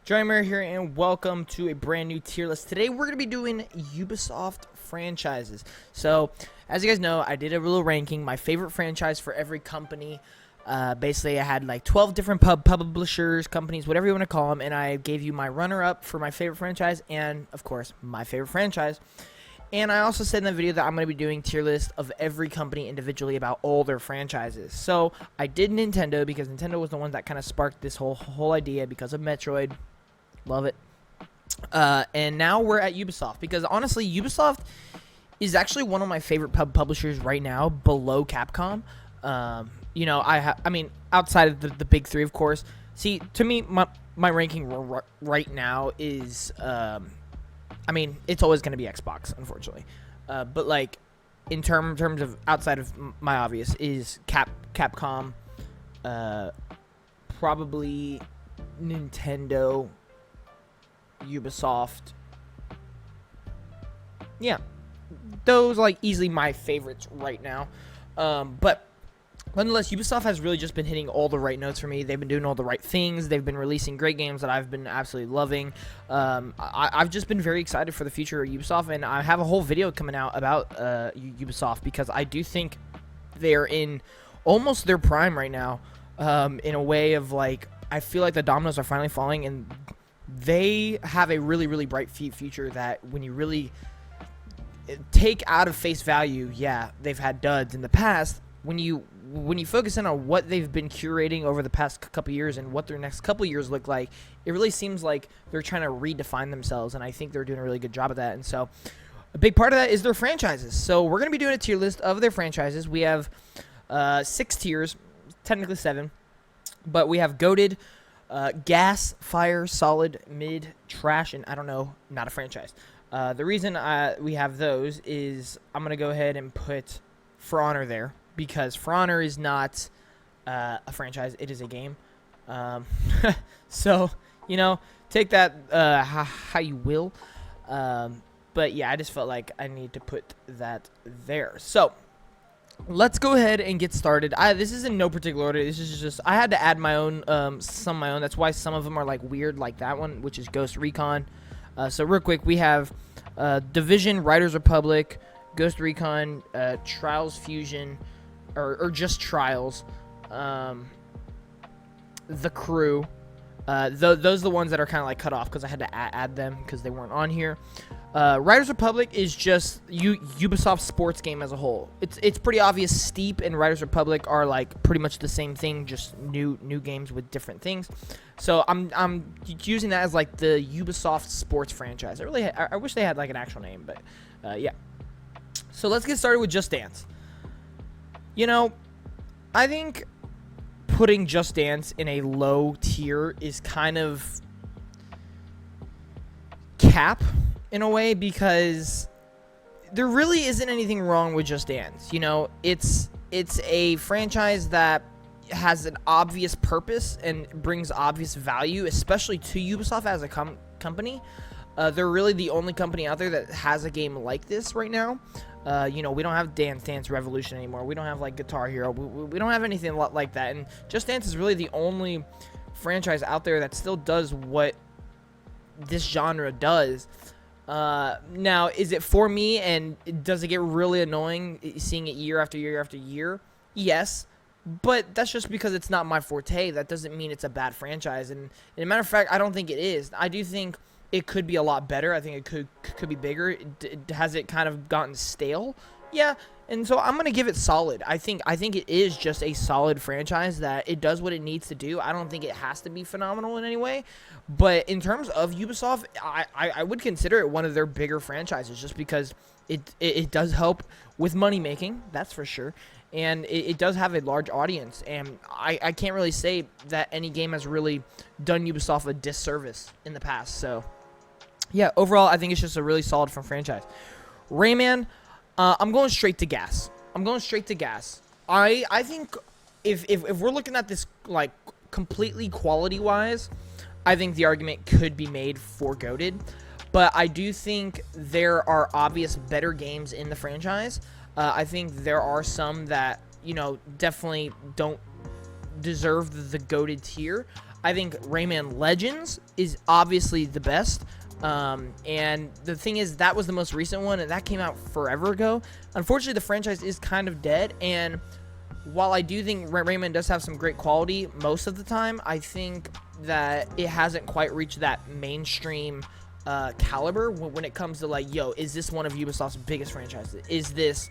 Johnny here, and welcome to a brand new tier list. Today we're going to be doing Ubisoft franchises. So, as you guys know, I did a little ranking, my favorite franchise for every company. Basically, I had like 12 different publishers, companies, whatever you want to call them, and I gave you my runner-up for my favorite franchise and, of course, my favorite franchise. And I also said in the video that I'm going to be doing tier list of every company individually about all their franchises. So, I did Nintendo because Nintendo was the one that kind of sparked this whole idea because of Metroid. Love it. And now we're at Ubisoft because honestly, Ubisoft is actually one of my favorite publishers right now, below Capcom. You know, I mean, outside of the big three, of course. See, to me, my ranking right now is, I mean, it's always going to be Xbox, unfortunately. But like, in terms of outside of my obvious is Capcom, probably Nintendo, Ubisoft. Yeah, those like easily my favorites right now. But nonetheless, Ubisoft has really just been hitting all the right notes for me. They've been doing all the right things. They've been releasing great games that I've been absolutely loving. I've just been very excited for the future of Ubisoft, and I have a whole video coming out about Ubisoft because I do think they're in almost their prime right now. In a way of like, I feel like the dominoes are finally falling, and they have a really bright future that when you really take out of face value, yeah, they've had duds in the past. When you focus in on what they've been curating over the past couple years and what their next couple years look like, it really seems like they're trying to redefine themselves, and I think they're doing a really good job of that. And so a big part of that is their franchises. So we're going to be doing a tier list of their franchises. We have 6 tiers, technically 7, but we have Goated, gas, fire, solid, mid, trash, and I don't know, not a franchise. The reason we have those is I'm going to go ahead and put For Honor there because For Honor is not a franchise. It is a game. So, you know, take that how you will. But, yeah, I just felt like I need to put that there. So, let's go ahead and get started. This is in no particular order. This is just, I had to add my own, some of my own. That's why some of them are like weird, like that one, which is Ghost Recon. So real quick, we have Division, Riders Republic, Ghost Recon, Trials Fusion, or just Trials, The Crew. Those are the ones that are kind of like cut off because I had to add them because they weren't on here. Riders Republic is just Ubisoft sports game as a whole. It's pretty obvious. Steep and Riders Republic are like pretty much the same thing, just new games with different things. So I'm using that as like the Ubisoft sports franchise. I wish they had like an actual name, but yeah. So let's get started with Just Dance. You know, I think putting Just Dance in a low tier is kind of cap in a way because there really isn't anything wrong with Just Dance. You know, it's a franchise that has an obvious purpose and brings obvious value, especially to Ubisoft as a company. They're really the only company out there that has a game like this right now. You know, we don't have Dance Dance Revolution anymore. We don't have like Guitar Hero. We don't have anything like that. And Just Dance is really the only franchise out there that still does what this genre does. Now, is it for me, and does it get really annoying seeing it year after year after year? Yes, but that's just because it's not my forte. That doesn't mean it's a bad franchise. And as a matter of fact, I don't think it is. I do think it could be a lot better. I think it could be bigger. Has it kind of gotten stale? Yeah. And so I'm gonna give it solid. I think it is just a solid franchise that it does what it needs to do. I don't think it has to be phenomenal in any way, but in terms of Ubisoft, I would consider it one of their bigger franchises just because it does help with money making. That's for sure, and it does have a large audience. And I can't really say that any game has really done Ubisoft a disservice in the past. So yeah, overall, I think it's just a really solid franchise. Rayman. I'm going straight to gas. I think if we're looking at this like completely quality-wise, I think the argument could be made for Goated. But I do think there are obvious better games in the franchise. I think there are some that, you know, definitely don't deserve the goated tier. I think Rayman Legends is obviously the best. And the thing is, that was the most recent one, and that came out forever ago. Unfortunately, the franchise is kind of dead, and while I do think Rayman does have some great quality most of the time, I think that it hasn't quite reached that mainstream caliber when it comes to like, yo, is this one of Ubisoft's biggest franchises? Is this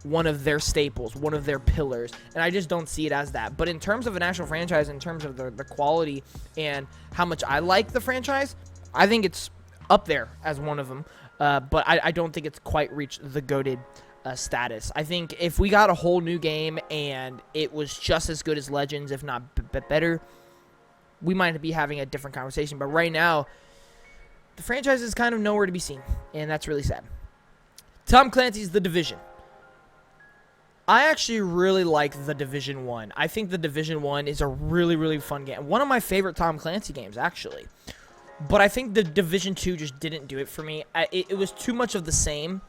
one of their staples, one of their pillars? And I just don't see it as that. But in terms of an actual franchise, in terms of the quality and how much I like the franchise, I think it's up there as one of them. But I don't think it's quite reached the GOATed status. I think if we got a whole new game and it was just as good as Legends, if not better, we might be having a different conversation. But right now, the franchise is kind of nowhere to be seen, and that's really sad. Tom Clancy's The Division. I actually really like The Division 1. I think The Division 1 is a really, really fun game. One of my favorite Tom Clancy games, actually. But I think The Division 2 just didn't do it for me. It was too much of the same.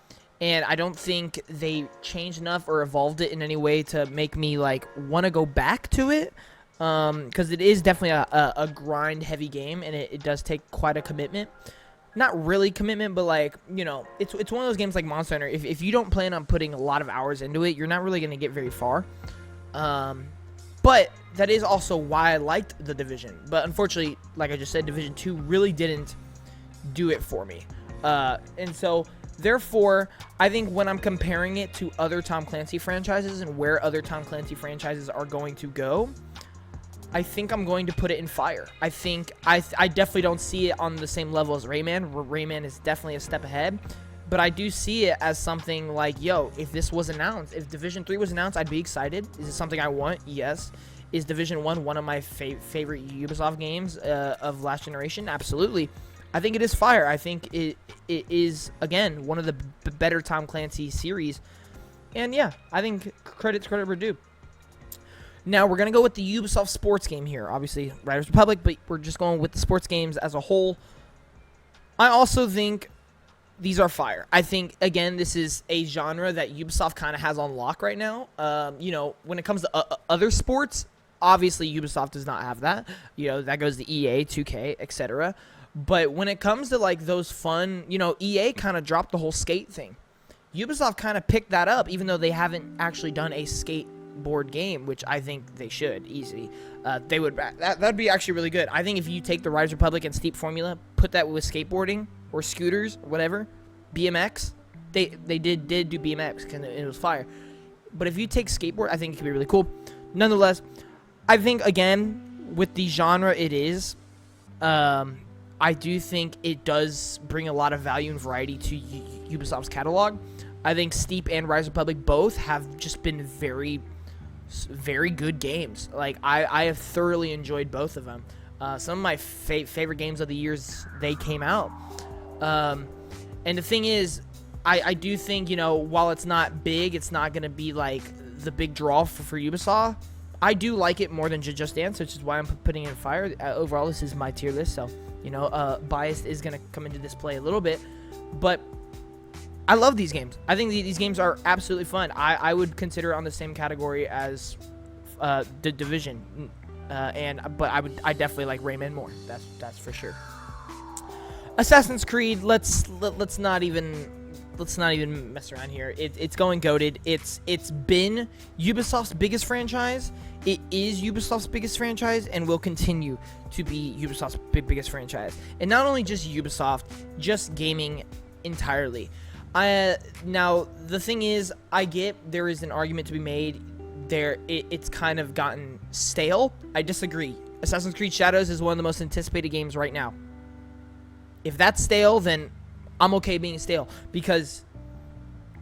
And I don't think they changed enough or evolved it in any way to make me, like, want to go back to it. Because it is definitely a grind-heavy game, and it does take quite a commitment. Not really commitment, but, like, you know, it's one of those games like Monster Hunter. If you don't plan on putting a lot of hours into it, you're not really going to get very far. But that is also why I liked The Division. But unfortunately, like I just said, Division 2 really didn't do it for me. And so... Therefore, I think when I'm comparing it to other Tom Clancy franchises and where other Tom Clancy franchises are going to go, I think I'm going to put it in fire. I think I definitely don't see it on the same level as Rayman. Rayman is definitely a step ahead. But I do see it as something like, yo, if this was announced, if Division 3 was announced, I'd be excited. Is it something I want? Yes. Is Division 1 one of my favorite Ubisoft games of last generation? Absolutely. I think it is fire. I think it is, again, one of the better Tom Clancy series. And yeah, I think credit's credit where due. Now, we're going to go with the Ubisoft sports game here. Obviously, Riders Republic, but we're just going with the sports games as a whole. I also think these are fire. I think, again, this is a genre that Ubisoft kind of has on lock right now. You know, when it comes to other sports, obviously Ubisoft does not have that. You know, that goes to EA, 2K, etc. But when it comes to, like, those fun, you know, EA kind of dropped the whole skate thing. Ubisoft kind of picked that up, even though they haven't actually done a skateboard game, which I think they should, easy. They would, that'd be actually really good. I think if you take the Riders Republic and Steep formula, put that with skateboarding or scooters or whatever, BMX, they did do BMX, because it was fire. But if you take skateboard, I think it could be really cool. Nonetheless, I think, again, with the genre it is, I do think it does bring a lot of value and variety to Ubisoft's catalog. I think Steep and Rise Republic both have just been very, very good games. Like, I have thoroughly enjoyed both of them. Some of my favorite games of the years they came out. And the thing is, I do think, you know, while it's not big, it's not going to be, like, the big draw for Ubisoft. I do like it more than Just Dance, which is why I'm putting it in fire. Overall, this is my tier list, so... You know, bias is going to come into this play a little bit. But I love these games. I think these games are absolutely fun. I would consider it on the same category as The Division. But I definitely like Rayman more. That's for sure. Assassin's Creed, let's not even mess around here. It's going GOATed. It's been Ubisoft's biggest franchise. It is Ubisoft's biggest franchise and will continue to be Ubisoft's biggest franchise. And not only just Ubisoft, just gaming entirely. Now, the thing is, I get there is an argument to be made there. It's kind of gotten stale. I disagree. Assassin's Creed Shadows is one of the most anticipated games right now. If that's stale, then I'm okay being stale, because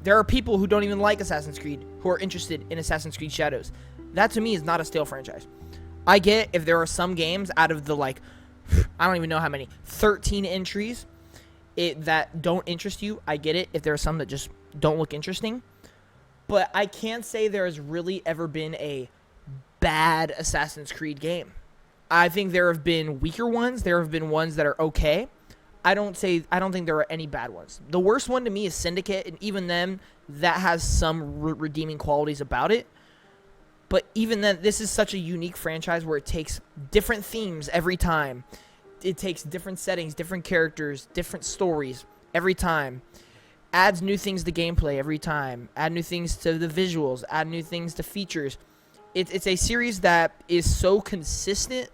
there are people who don't even like Assassin's Creed who are interested in Assassin's Creed Shadows. That, to me, is not a stale franchise. I get if there are some games out of the, like, I don't even know how many, 13 entries that don't interest you. I get it if there are some that just don't look interesting. But I can't say there has really ever been a bad Assassin's Creed game. I think there have been weaker ones. There have been ones that are okay. I don't think there are any bad ones. The worst one to me is Syndicate, and even then, that has some redeeming qualities about it. But even then, this is such a unique franchise where it takes different themes every time. It takes different settings, different characters, different stories every time. Adds new things to gameplay every time. Add new things to the visuals. Add new things to features. It's a series that is so consistent,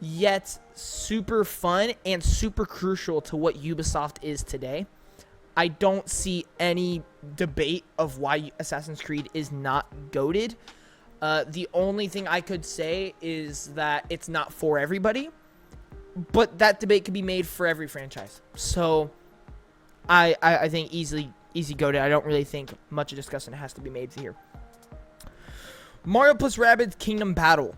yet super fun and super crucial to what Ubisoft is today. I don't see any debate of why Assassin's Creed is not GOATed. The only thing I could say is that it's not for everybody, but that debate could be made for every franchise. So I think easy GOATed. I don't really think much of discussion has to be made here. Mario plus Rabbids Kingdom Battle.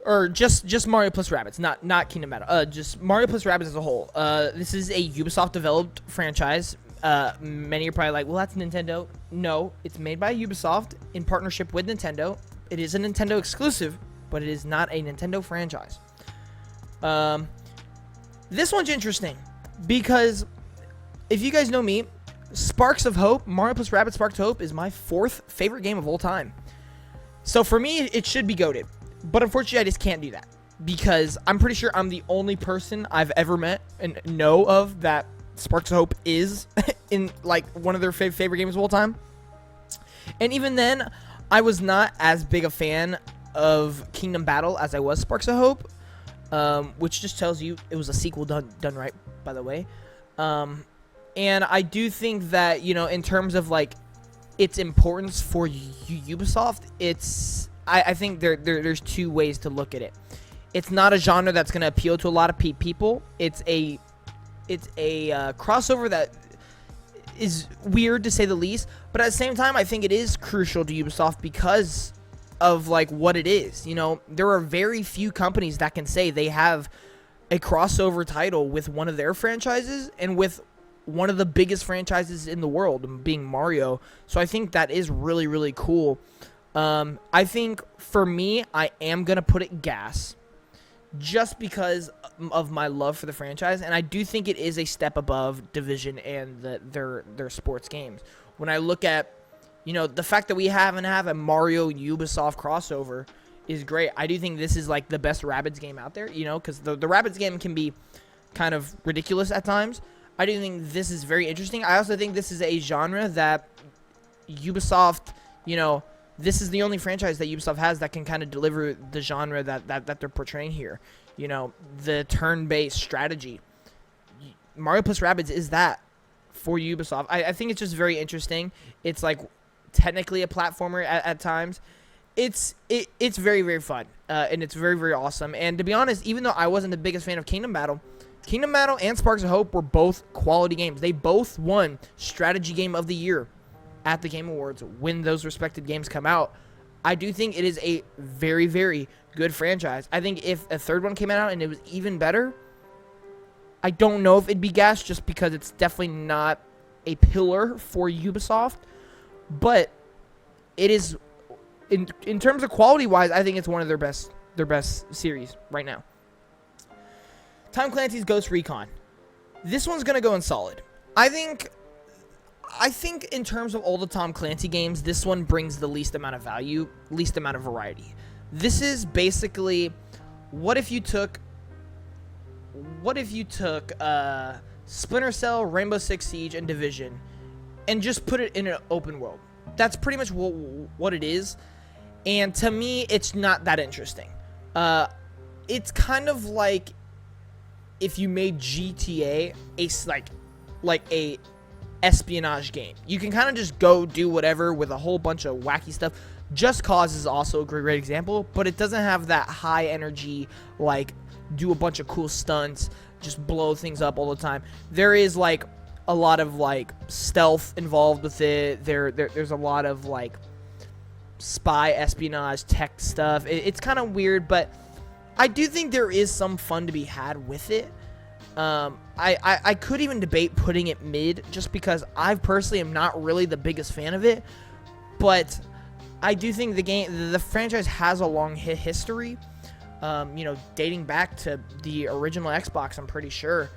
Or just Mario plus Rabbids, not Kingdom Battle. Just Mario plus Rabbids as a whole. This is a Ubisoft-developed franchise. Many are probably like, well, that's Nintendo. No, it's made by Ubisoft in partnership with Nintendo. It is a Nintendo exclusive, but it is not a Nintendo franchise. This one's interesting because if you guys know me, Sparks of Hope, Mario plus Rabbids Sparks of Hope is my 4th favorite game of all time. So for me, it should be GOATed. But unfortunately, I just can't do that because I'm pretty sure I'm the only person I've ever met and know of that Sparks of Hope is in like one of their favorite games of all time. And even then, I was not as big a fan of Kingdom Battle as I was Sparks of Hope, which just tells you it was a sequel done right, by the way. And I do think that, you know, in terms of like its importance for Ubisoft, I think there's two ways to look at it. It's not a genre that's going to appeal to a lot of people. It's a crossover that is weird to say the least, but at the same time, I think it is crucial to Ubisoft because of like what it is. You know, there are very few companies that can say they have a crossover title with one of their franchises and with one of the biggest franchises in the world, being Mario. So I think that is really, really cool. I think for me, I am going to put it gas just because of my love for the franchise. And I do think it is a step above Division and their sports games. When I look at, you know, the fact that we have a Mario Ubisoft crossover is great. I do think this is like the best Rabbids game out there, you know, because the Rabbids game can be kind of ridiculous at times. I do think this is very interesting. I also think this is a genre that Ubisoft, you know, this is the only franchise that Ubisoft has that can kind of deliver the genre that they're portraying here. You know, the turn-based strategy. Mario plus Rabbids is that for Ubisoft. I think it's just very interesting. It's like technically a platformer at times. It's very, very fun. And it's very, very awesome. And to be honest, even though I wasn't the biggest fan of Kingdom Battle and Sparks of Hope were both quality games. They both won Strategy Game of the Year at the Game Awards when those respected games come out. I do think it is a very, very good franchise. I think if a third one came out and it was even better, I don't know if it'd be gas just because it's definitely not a pillar for Ubisoft. But it is, in terms of quality-wise, I think it's one of their best series right now. Tom Clancy's Ghost Recon. This one's going to go in solid. I think in terms of all the Tom Clancy games, this one brings the least amount of value, least amount of variety. This is basically, what if you took Splinter Cell, Rainbow Six Siege, and Division, and just put it in an open world? That's pretty much what it is. And to me, it's not that interesting. It's kind of like if you made GTA like a espionage game. You can kind of just go do whatever with a whole bunch of wacky stuff. Just Cause is also a great example, but it doesn't have that high energy, like do a bunch of cool stunts, just blow things up all the time. There is like a lot of like stealth involved with it. There's a lot of like spy espionage tech stuff. It's kind of weird, but I do think there is some fun to be had with it. I could even debate putting it mid just because I personally am not really the biggest fan of it, but I do think the franchise has a long history, you know, dating back to the original Xbox, I'm pretty sure.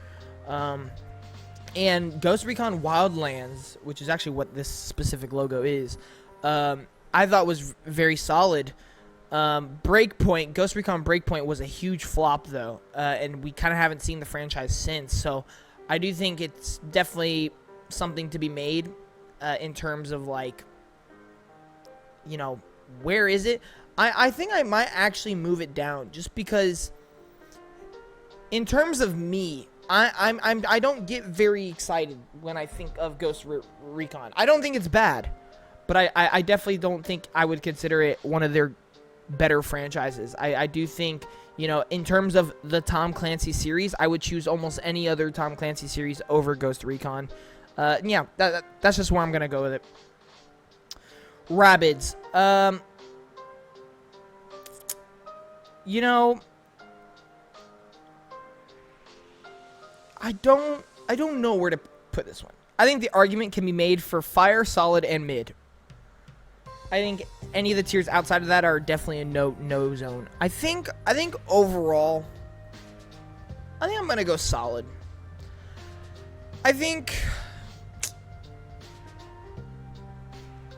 And Ghost Recon Wildlands, which is actually what this specific logo is, I thought was very solid. Breakpoint, Ghost Recon Breakpoint was a huge flop though, and we kind of haven't seen the franchise since. So I do think it's definitely something to be made in terms of like, you know, where is it? I think I might actually move it down just because in terms of me, I don't get very excited when I think of Ghost Recon. I don't think it's bad, but I definitely don't think I would consider it one of their better franchises. I do think, you know, in terms of the Tom Clancy series, I would choose almost any other Tom Clancy series over Ghost Recon. Yeah, that's just where I'm gonna go with it. Rabbids. You know, I don't know where to put this one. I think the argument can be made for fire, solid, and mid. I think any of the tiers outside of that are definitely a no zone. I think overall, I think I'm gonna go solid. I think,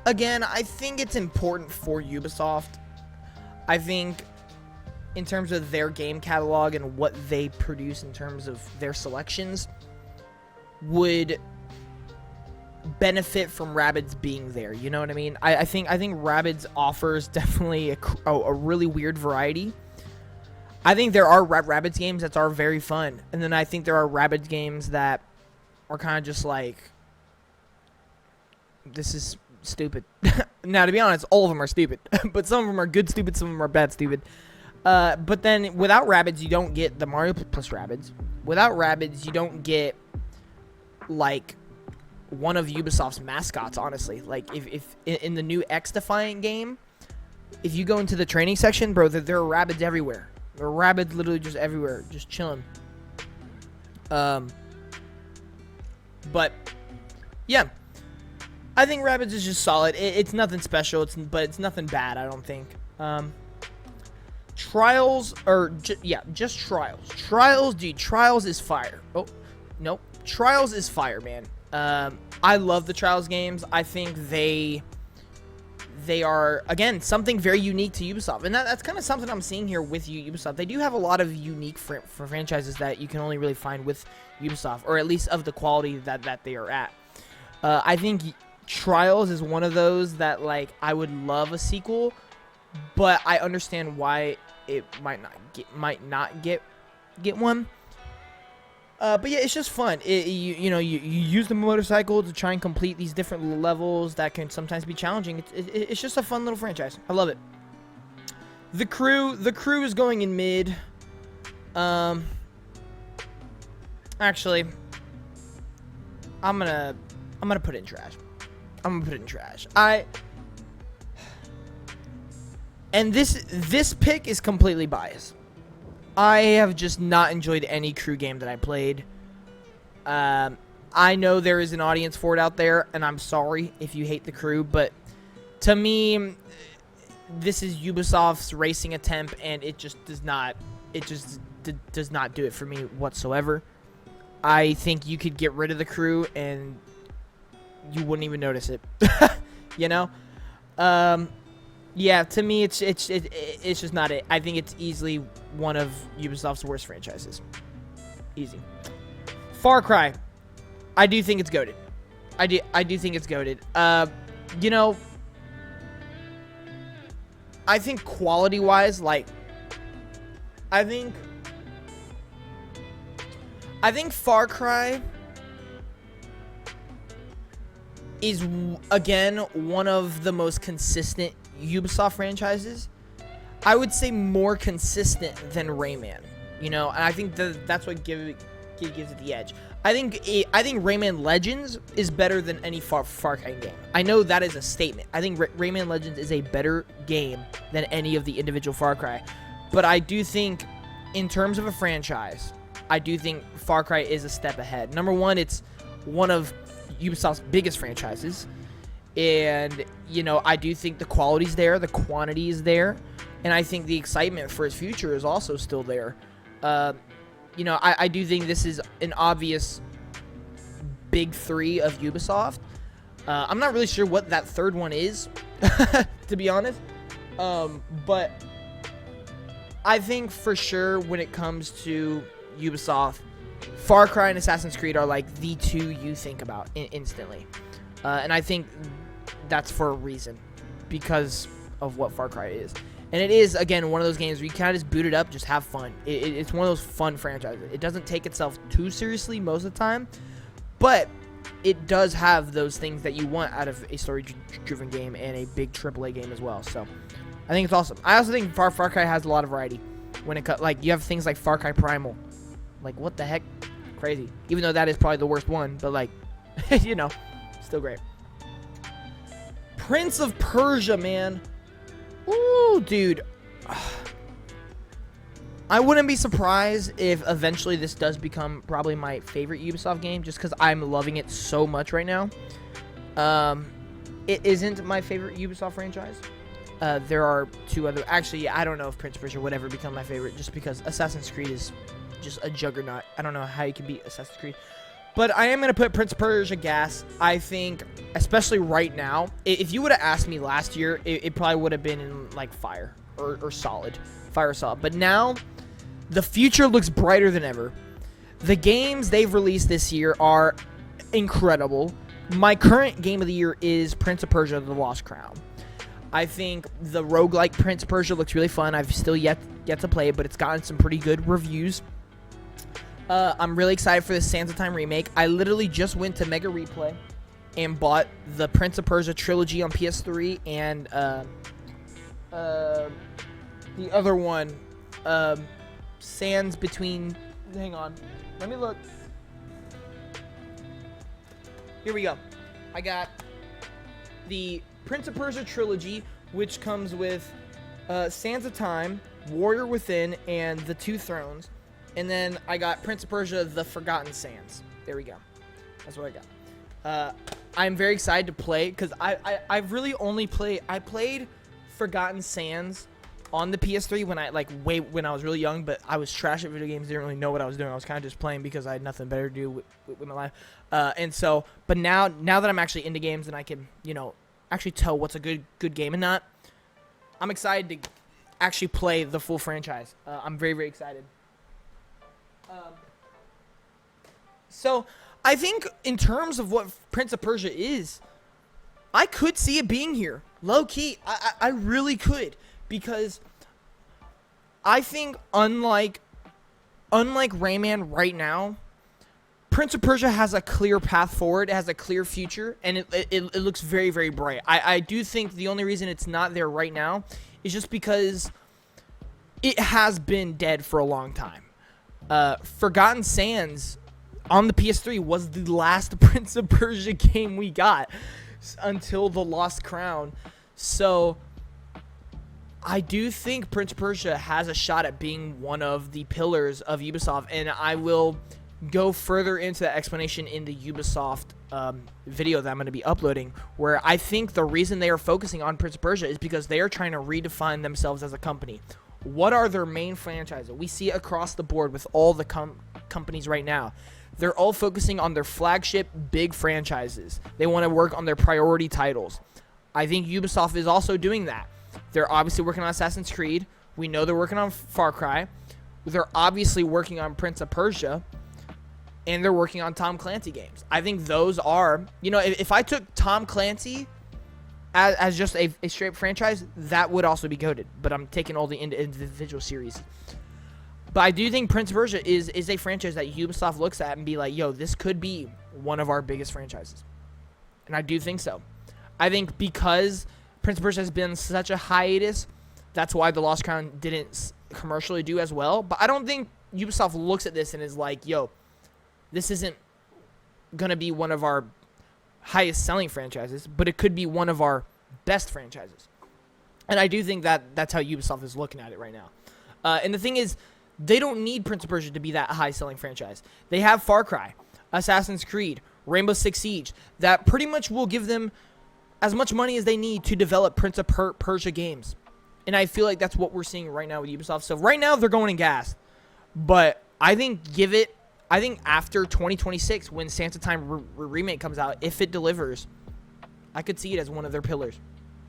again, I think it's important for Ubisoft. I think in terms of their game catalog and what they produce in terms of their selections would benefit from Rabbids being there. You know what I mean? I think Rabbids offers definitely a really weird variety. I think there are Rabbids games that are very fun, and then I think there are Rabbids games that are kind of just like, this is stupid. Now, to be honest, all of them are stupid, but some of them are good stupid, some of them are bad stupid. But then without Rabbids, you don't get the Mario plus Rabbids. Without Rabbids, you don't get like one of Ubisoft's mascots, honestly. Like, if in the new X-Defiant game, if you go into the training section, bro, there are Rabbids everywhere. There are Rabbids literally just everywhere, just chilling. But, yeah. I think Rabbids is just solid. It's nothing special, but it's nothing bad, I don't think. Trials, or, just Trials. Trials, dude, Trials is fire. Oh, nope. Trials is fire, man. I love the Trials games. I think they are, again, something very unique to Ubisoft. And that's kind of something I'm seeing here with Ubisoft. They do have a lot of unique franchises that you can only really find with Ubisoft, or at least of the quality that they are at. I think Trials is one of those that, like, I would love a sequel, but I understand why it might not get one. But yeah, it's just fun. You use the motorcycle to try and complete these different levels that can sometimes be challenging. It's just a fun little franchise. I love it. The crew is going in mid. Actually, I'm gonna put it in trash. And this pick is completely biased. I have just not enjoyed any crew game that I played. I know there is an audience for it out there, and I'm sorry if you hate the crew, but to me, this is Ubisoft's racing attempt, and it just does not do it for me whatsoever. I think you could get rid of the crew, and you wouldn't even notice it. You know? Yeah, to me, it's just not it. I think it's easily one of Ubisoft's worst franchises. Easy. Far Cry. I do think it's goated. I do think it's goated. You know, I think quality-wise, like, I think Far Cry is, again, one of the most consistent Ubisoft franchises. I would say more consistent than Rayman, you know, and I think that's what gives it the edge. I think Rayman Legends is better than any Far Cry game. I know that is a statement. I think Rayman Legends is a better game than any of the individual Far Cry, but I do think, in terms of a franchise, I do think Far Cry is a step ahead. Number one, it's one of Ubisoft's biggest franchises. And, you know, I do think the quality's there, the quantity is there, and I think the excitement for its future is also still there. You know, I do think this is an obvious big three of Ubisoft. I'm not really sure what that third one is, to be honest. But I think for sure when it comes to Ubisoft, Far Cry and Assassin's Creed are like the two you think about instantly. And I think that's for a reason, because of what Far Cry is. And it is, again, one of those games where you kind of just boot it up, just have fun. It's one of those fun franchises. It doesn't take itself too seriously most of the time, but it does have those things that you want out of a story-driven game and a big AAA game as well. So I think it's awesome. I also think Far Cry has a lot of variety. When it like, you have things like Far Cry Primal. Like, what the heck? Crazy. Even though that is probably the worst one, but like, you know, still great. Prince of Persia, man. Ooh, dude. I wouldn't be surprised if eventually this does become probably my favorite Ubisoft game, just because I'm loving it so much right now. It isn't my favorite Ubisoft franchise. There are two other... Actually, I don't know if Prince of Persia would ever become my favorite, just because Assassin's Creed is just a juggernaut. I don't know how you can beat Assassin's Creed. But I am going to put Prince of Persia gas. I think, especially right now, if you would have asked me last year, it probably would have been in, like, Fire or Solid. Fire or Solid. But now, the future looks brighter than ever. The games they've released this year are incredible. My current game of the year is Prince of Persia: The Lost Crown. I think the roguelike Prince of Persia looks really fun. I've still yet to play it, but it's gotten some pretty good reviews. I'm really excited for the Sands of Time remake. I literally just went to Mega Replay and bought the Prince of Persia trilogy on PS3 and the other one, Sands Between... Hang on. Let me look. Here we go. I got the Prince of Persia trilogy, which comes with Sands of Time, Warrior Within, and The Two Thrones. And then I got Prince of Persia: The Forgotten Sands. There we go. That's what I got. I'm very excited to play, because I've really only played... I played Forgotten Sands on the PS3 when I was really young, but I was trash at video games, didn't really know what I was doing. I was kind of just playing because I had nothing better to do with my life. And so, but now that I'm actually into games and I can, you know, actually tell what's a good game and not, I'm excited to actually play the full franchise. I'm very, very excited. So I think in terms of what Prince of Persia is, I could see it being here. Low key, I really could, because I think unlike Rayman right now, Prince of Persia has a clear path forward. It has a clear future, and it looks very, very bright. I do think the only reason it's not there right now is just because it has been dead for a long time. Forgotten Sands on the PS3 was the last Prince of Persia game we got until The Lost Crown. So I do think Prince of Persia has a shot at being one of the pillars of Ubisoft, and I will go further into that explanation in the Ubisoft video that I'm going to be uploading, where I think the reason they are focusing on Prince of Persia is because they are trying to redefine themselves as a company. What are their main franchises? We see it across the board with all the companies right now. They're all focusing on their flagship big franchises. They want to work on their priority titles. I think Ubisoft is also doing that. They're obviously working on Assassin's Creed. We know they're working on Far Cry. They're obviously working on Prince of Persia. And they're working on Tom Clancy games. I think those are, you know, if I took Tom Clancy as just a straight franchise, that would also be goated. But I'm taking all the individual series. But I do think Prince of Persia is a franchise that Ubisoft looks at and be like, yo, this could be one of our biggest franchises. And I do think so. I think because Prince of Persia has been such a hiatus, that's why The Lost Crown didn't commercially do as well. But I don't think Ubisoft looks at this and is like, yo, this isn't going to be one of our highest selling franchises, but it could be one of our best franchises. And I do think that that's how Ubisoft is looking at it right now. And the thing is, they don't need Prince of Persia to be that high-selling franchise. They have Far Cry, Assassin's Creed, Rainbow Six Siege, that pretty much will give them as much money as they need to develop Prince of Persia games. And I feel like that's what we're seeing right now with Ubisoft. So right now, they're going in gas. But I think after 2026, when Sands of Time remake comes out, if it delivers, I could see it as one of their pillars.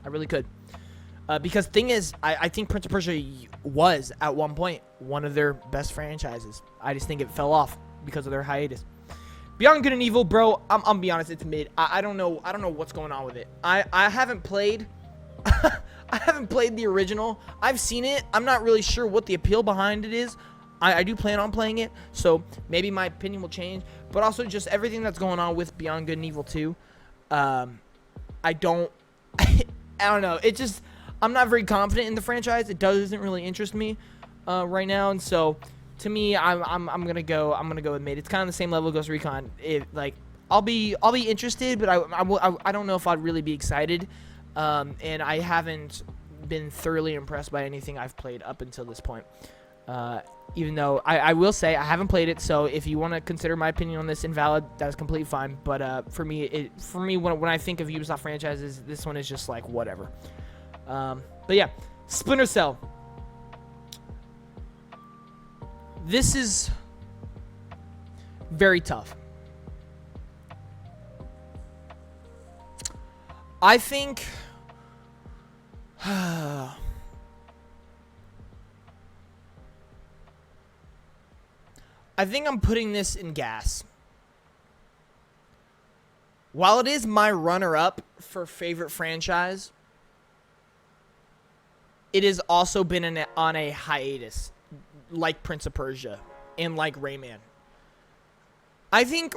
I really could. Because thing is, I think Prince of Persia was at one point one of their best franchises. I just think it fell off because of their hiatus. Beyond Good and Evil, bro, I'm be honest, it's mid. I don't know what's going on with it. I haven't played I haven't played the original. I've seen it. I'm not really sure what the appeal behind it is. I do plan on playing it, so maybe my opinion will change. But also just everything that's going on with Beyond Good and Evil 2. I don't know. It just, I'm not very confident in the franchise. It doesn't really interest me right now, and so to me, I'm gonna go with mid. It's kind of the same level as Ghost Recon. I'll be interested, but I don't know if I'd really be excited. And I haven't been thoroughly impressed by anything I've played up until this point. Even though I will say I haven't played it, so if you want to consider my opinion on this invalid, that's completely fine. But for me, when I think of Ubisoft franchises, this one is just like whatever. But yeah, Splinter Cell. This is very tough. I think I think I'm putting this in gas. While it is my runner-up for favorite franchise, it has also been on a hiatus, like Prince of Persia and like Rayman. I think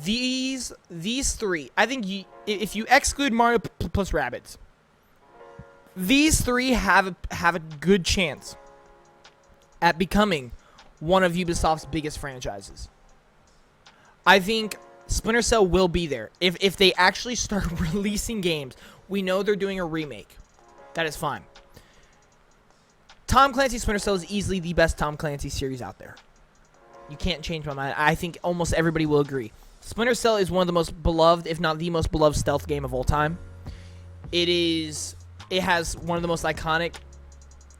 these three, I think if you exclude Mario plus Rabbids, these three have a good chance at becoming one of Ubisoft's biggest franchises. I think Splinter Cell will be there. If they actually start releasing games, we know they're doing a remake. That is fine. Tom Clancy's Splinter Cell is easily the best Tom Clancy series out there. You can't change my mind. I think almost everybody will agree. Splinter Cell is one of the most beloved, if not the most beloved stealth game of all time. It has one of the most iconic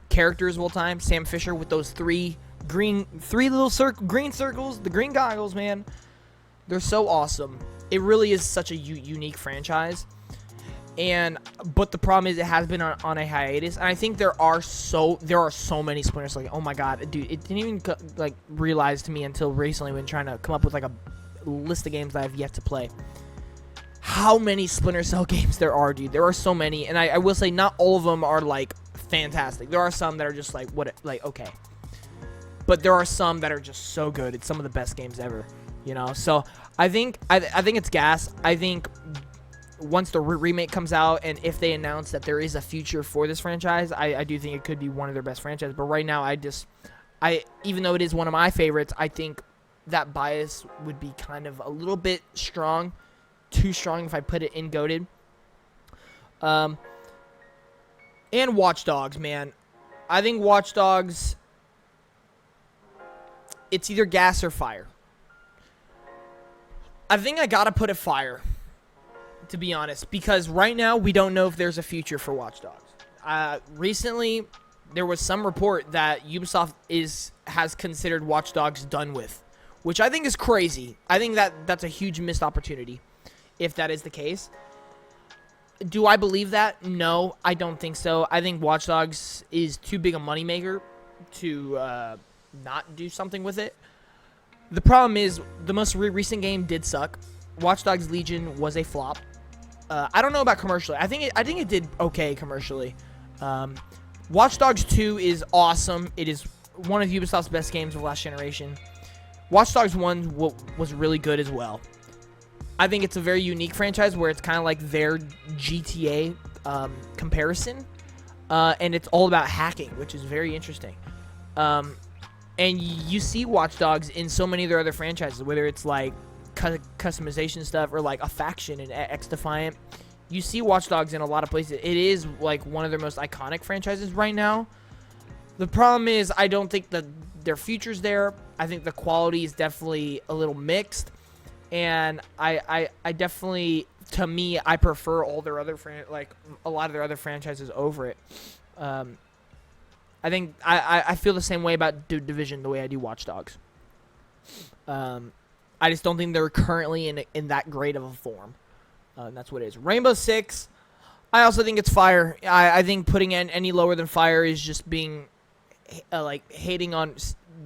characters of all time, Sam Fisher, with those three little green circles, the green goggles, man. They're so awesome. It really is such a unique franchise. But the problem is it has been on a hiatus, and I think there are so many Splinter Cell. Oh my god, dude, it didn't even realize to me until recently when trying to come up with a list of games that I've yet to play. How many Splinter Cell games there are, dude? There are so many, and I will say not all of them are fantastic. There are some that are just okay, but there are some that are just so good. It's some of the best games ever, you know. So I think it's gas. I think once the remake comes out, and if they announce that there is a future for this franchise, I do think it could be one of their best franchises. But right now, even though it is one of my favorites, I think that bias would be kind of a little bit strong, too strong if I put it in GOATed. And Watch Dogs, man. I think Watch Dogs, it's either gas or fire. I think I gotta put it fire, to be honest, because right now we don't know if there's a future for Watch Dogs. Recently, there was some report that Ubisoft has considered Watch Dogs done with, which I think is crazy. I think that's a huge missed opportunity, if that is the case. Do I believe that? No, I don't think so. I think Watch Dogs is too big a moneymaker to not do something with it. The problem is the most recent game did suck. Watch Dogs Legion was a flop. I don't know about commercially. I think it did okay commercially. Watch Dogs 2 is awesome. It is one of Ubisoft's best games of last generation. Watch Dogs 1 was really good as well. I think it's a very unique franchise where it's kind of like their GTA comparison. And it's all about hacking, which is very interesting. And you see Watch Dogs in so many of their other franchises, whether it's customization stuff or a faction in X Defiant. You see Watch Dogs in a lot of places. It is one of their most iconic franchises right now. The problem is I don't think that their future's there. I think the quality is definitely a little mixed, and I definitely, to me, I prefer all their other a lot of their other franchises over it. I think I feel the same way about Division the way I do Watch Dogs. I just don't think they're currently in that great of a form. That's what it is. Rainbow Six, I also think it's Fire. I think putting it any lower than Fire is just being like hating on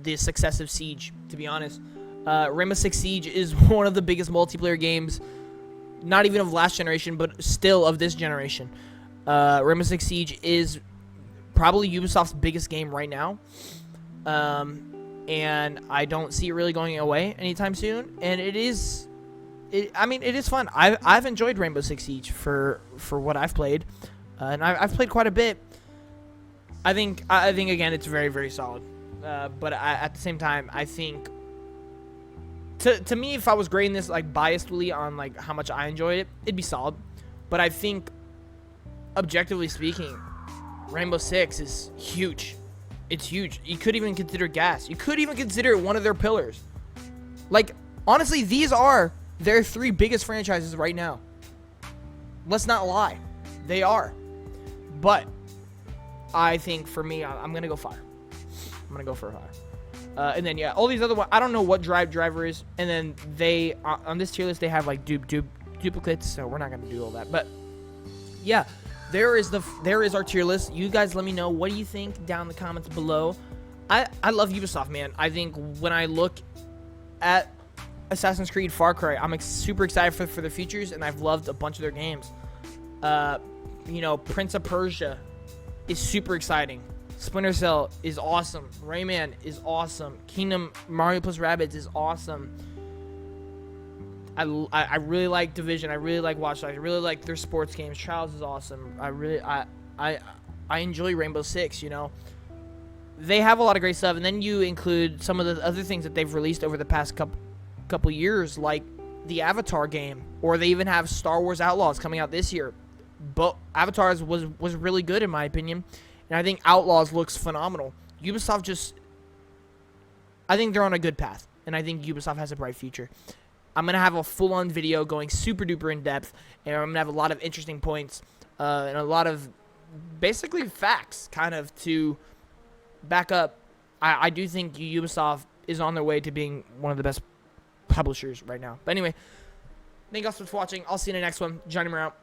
the success of Siege, to be honest. Rainbow Six Siege is one of the biggest multiplayer games, not even of last generation, but still of this generation. Rainbow Six Siege is probably Ubisoft's biggest game right now. And I don't see it really going away anytime soon. And it is fun. I've enjoyed Rainbow Six Siege for what I've played, and I've played quite a bit. I think again it's very, very solid. But at the same time, I think to me, if I was grading this like biasedly on like how much I enjoyed it, it'd be solid. But I think objectively speaking, Rainbow Six is huge. It's huge. You could even consider Gas. You could even consider it one of their pillars. Like, honestly, these are their 3 biggest franchises right now. Let's not lie. They are. But I think for me, I'm going to go Fire. I'm going to go for Fire. And then, yeah, all these other ones, I don't know what driver is. And then they, on this tier list, they have, like, duplicates. So we're not going to do all that. But, yeah, there is our tier list. You guys let me know. What do you think down in the comments below? I love Ubisoft, man. I think when I look at Assassin's Creed, Far Cry, I'm super excited for the features, and I've loved a bunch of their games. You know, Prince of Persia is super exciting. Splinter Cell is awesome. Rayman is awesome. Kingdom Mario plus Rabbids is awesome. I really like Division. I really like Watch Dogs. I really like their sports games. Trials is awesome. I enjoy Rainbow Six, you know. They have a lot of great stuff, and then you include some of the other things that they've released over the past couple years, like the Avatar game, or they even have Star Wars Outlaws coming out this year. But Avatar was really good in my opinion, and I think Outlaws looks phenomenal. Ubisoft I think they're on a good path, and I think Ubisoft has a bright future. I'm gonna have a full-on video going super duper in depth, and I'm gonna have a lot of interesting points and a lot of basically facts kind of to back up. I do think Ubisoft is on their way to being one of the best publishers right now. But anyway, thank you guys for watching. I'll see you in the next one. Johnny Moore out.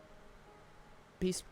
Peace.